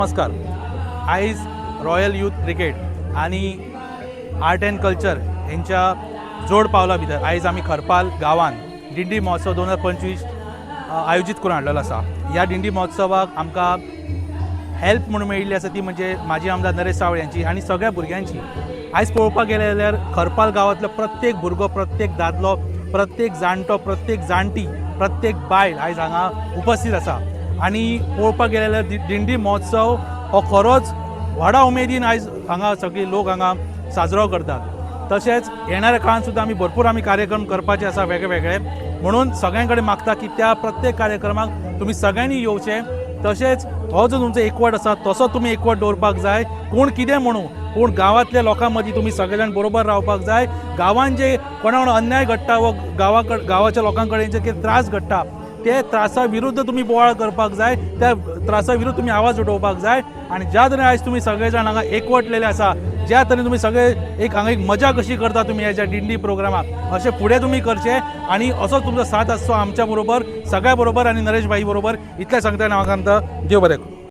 नमस्कार. आयज royal youth cricket आणि आर्ट अँड कल्चर यांच्या जोड पावला भितर आयज आमी खरपाल गांवांत दिंडी महोत्सव 2025 आयोजीत करून हाडलेलो आसा. ह्या दिंडी महोत्सवाक आमकां हेल्प म्हणून मेळिल्ली आसा ती म्हणजे माजी आमदार नरेश सावळे यांची आणि सगळ्या भुरग्यांची. आयज पळोवपाक गेले जाल्यार खरपाल गांवांतलो प्रत्येक भुरगो, प्रत्येक दादलो, प्रत्येक जाणटो, प्रत्येक जाणटी, प्रत्येक बायल आयज हांगा उपस्थित आसा. आणि पळोवपाक गेले जाल्यार दिंडी महोत्सव हो खरोच व्हडा उमेदीन आयज हांगा सगळे लोक हांगा साजरो करतात. तशेंच येणाऱ्या काळांत सुद्दां भरपूर कार्यक्रम करपाचे आसा वेगळे वेगळे. म्हणून सगळ्यां कडेन मागता की त्या प्रत्येक कार्यक्रमाक तुमी सगळ्यांनी येवचें. तशेंच हो जो तुमचो एकवट आसा तसो तुमी एकवट दवरपाक जाय. कोण कितें म्हणू पूण गांवांतल्या लोकां मदीं तुमी सगळे जाण बरोबर रावपाक जाय. गांवांत जे कोणा अन्याय घडटा व गांवाच्या लोकां कडेन जे कितें त्रास घडटा ते त्रासा विरुद्ध तुम्ही बोवाळ करपाक जाय. त्या त्रासा विरुद्ध तुम्ही आवाज उठोवपाक जाय. आणि ज्या तरेन आयज तुम्ही सगळे जाण हांगा एकवटलेले आसा, ज्या तरेन तुम्ही सगळे हांगा एक मजा कशी करता तुम्ही ह्या दिंडी प्रोग्रामाक अशें फुडें तुम्ही करचें. आणि असोच तुमचो साथ आसचो आमच्या बरोबर, सगळ्या बरोबर आणि नरेश भाई बरोबर. इतलें सांगतना म्हाका देव बरें करूं.